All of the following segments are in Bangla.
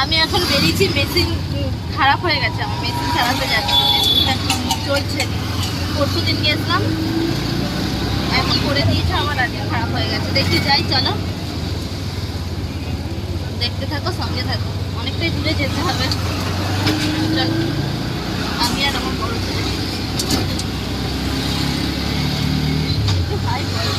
আমি এখন বেরিয়েছি, মেশিন খারাপ হয়ে গেছে, আমার মেশিন চালাতে যাচ্ছি, মেশিনটা চলছে। পরশু দিন গেছিলাম, এখন করে দিয়েছে, আমার আজকে খারাপ হয়ে গেছে। দেখি যাই, চলো দেখতে থাকো, সঙ্গে থাকো। অনেকটাই দূরে যেতে হবে, চলো। আমি আর আমার বড় ছেলে একটু হাই বল।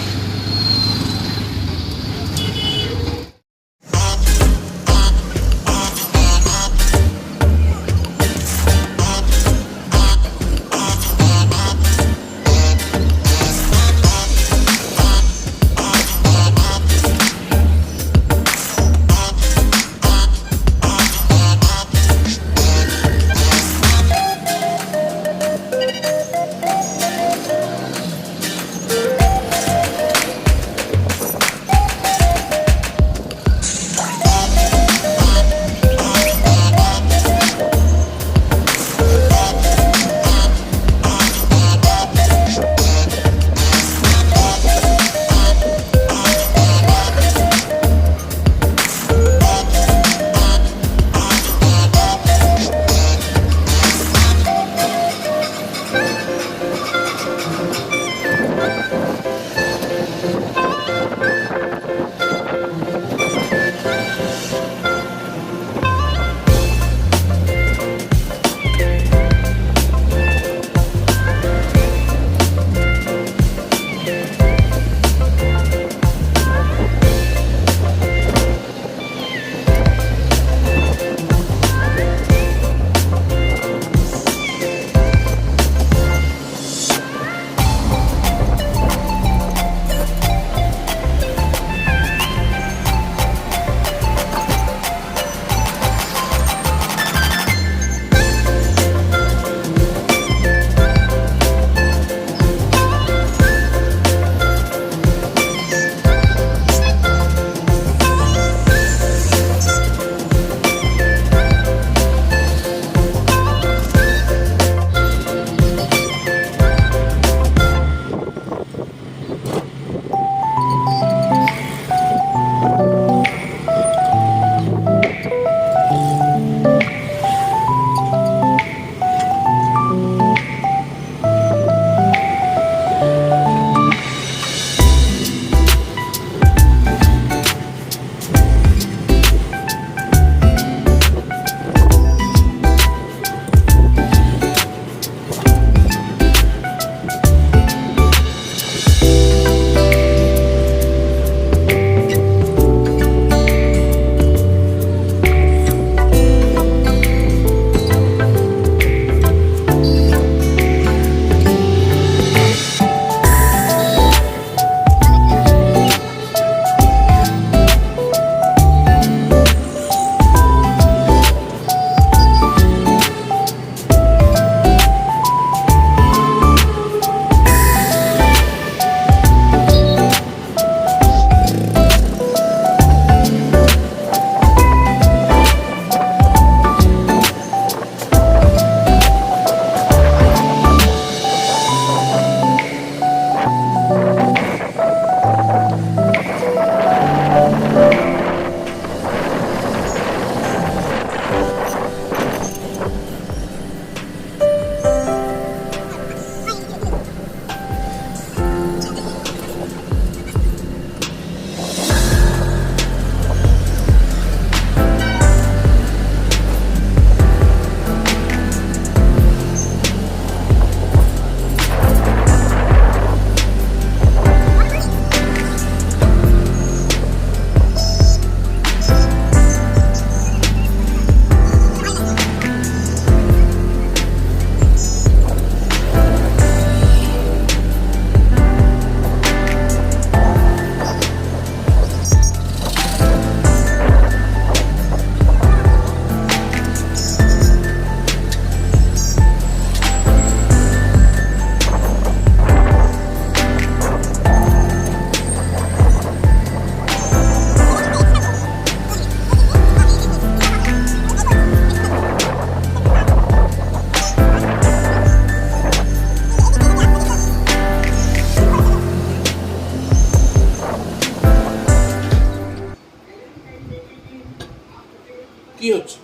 কি হচ্ছে?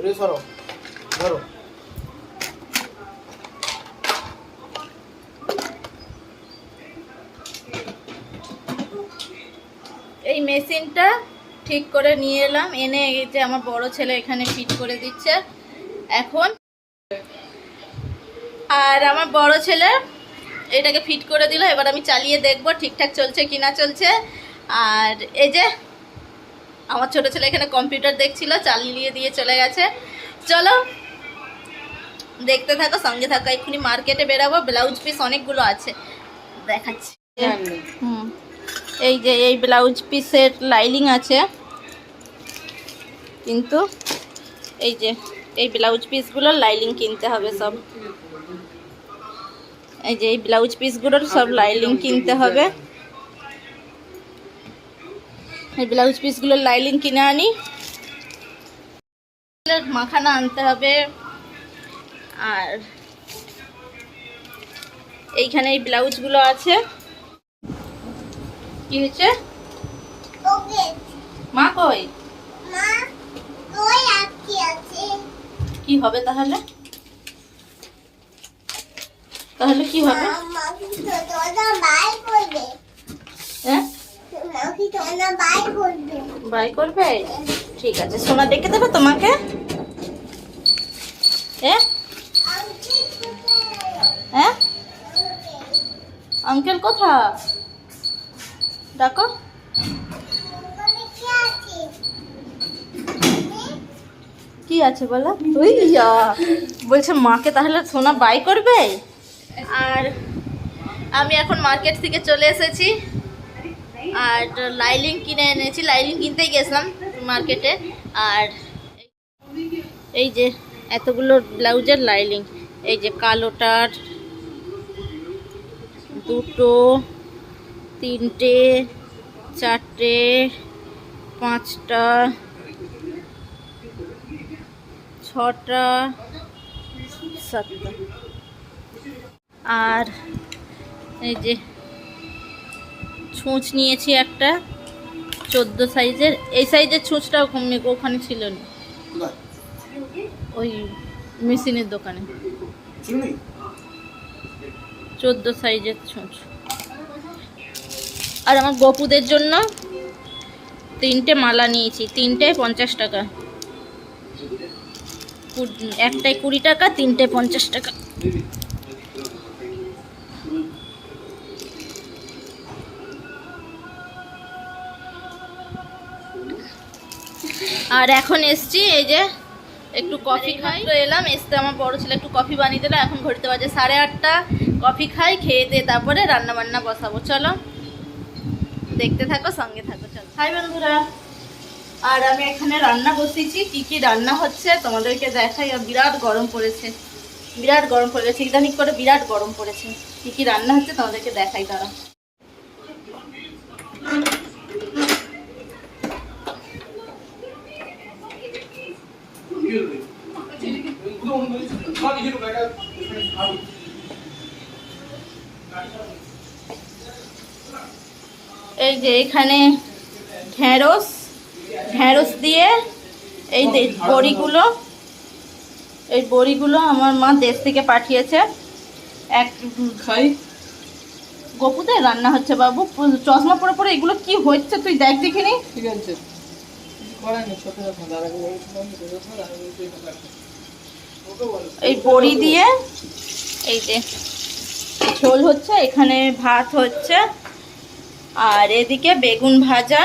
রে সরো ধরো। এই মেশিনটা ঠিক করে নিয়ে এলাম, এনে এই যে আমার বড় ছেলে এখানে ফিট করে দিচ্ছে এখন। আর আমার বড় ছেলে এটাকে ফিট করে দিল, এবার আমি চালিয়ে দেখব ঠিকঠাক চলছে কি না চলছে। আর এই যে আমার ছোট ছেলে এখানে কম্পিউটার দেখছিল, চালিয়ে দিয়ে চলে গেছে। চলো দেখতে থাকো, সঙ্গে থাকো। এক্ষুনি মার্কেটে বেরাবো, ব্লাউজ পিস অনেকগুলো আছে, দেখাচ্ছি। এই যে এই ব্লাউজ পিসের লাইনিং আছে, কিন্তু এই যে এই ব্লাউজ পিসগুলোর লাইনিং কিনতে হবে সব। এই যে এই ব্লাউজ পিসগুলোর সব লাইনিং কিনতে হবে। এই ব্লাউজ পিসগুলোর লাইনিং কিনে আনি, মাখানা আনতে হবে। আর এইখানে এই ব্লাউজগুলো আছে। কি হয়েছে মা? কই কি হবে তাহলে? তাহলে কি হবে? বাই করবে? ঠিক আছে, সোনা ডেকে দেবে তোমাকে। হ্যাঁ, আঙ্কেল কোথা? ডাকো। কি আছে বলো? বলছে মাকে তাহলে সোনা বাই করবে। আর আমি এখন মার্কেট থেকে চলে এসেছি, আর লাইনিং কিনে এনেছি। লাইনিং কিনতেই গেছিলাম মার্কেটে। আর এই যে এতগুলো ব্লাউজের লাইনিং, এই যে কালোটার 2, 3, 4, 5টা, 6টা, 7টা। আর এই যে ছুঁচ নিয়েছি একটা 14 সাইজের। এই সাইজের ছুঁচটা ওখানে ছিল না, ওই মেশিনের দোকানে। 14 সাইজের ছুঁচ। আর আমার গপুদের জন্য 3টে মালা নিয়েছি, 3টায় 50 টাকা। একটাই 20 টাকা, 3টে 50 টাকা। আর এখন এসছি, এই যে একটু কফি খাই। তো এলাম, এসতে আমার বড় ছেলে একটু কফি বানিয়ে দিল। এখন ঘড়িতে বাজে 8:30। কফি খাই, খেয়ে দিয়ে তারপরে রান্না বান্না বসাবো। চলো দেখতে থাকো, সঙ্গে থাকো। চলো হাই বন্ধুরা। আর আমি এখানে রান্না বসিয়েছি, কি কি রান্না হচ্ছে তোমাদেরকে দেখাই। আর বিরাট গরম পড়েছে, বিরাট গরম পড়েছে, ইদানিং করে বিরাট গরম পড়েছে। কি কি রান্না হচ্ছে তোমাদেরকে দেখাই। তারা এই যে এখানে ঢেঁড়স দিয়ে এই বড়িগুলো, এই বড়িগুলো আমার মা দেশ থেকে পাঠিয়েছে। এক খাই গপুতে রান্না হচ্ছে। বাবু চশমা পরে পরে এগুলো কি হচ্ছে তুই দেখ দেখিনি। ঠিক আছে, এই বড়ি দিয়ে এই যে ঝোল হচ্ছে, এখানে ভাত হচ্ছে, আর এদিকে বেগুন ভাজা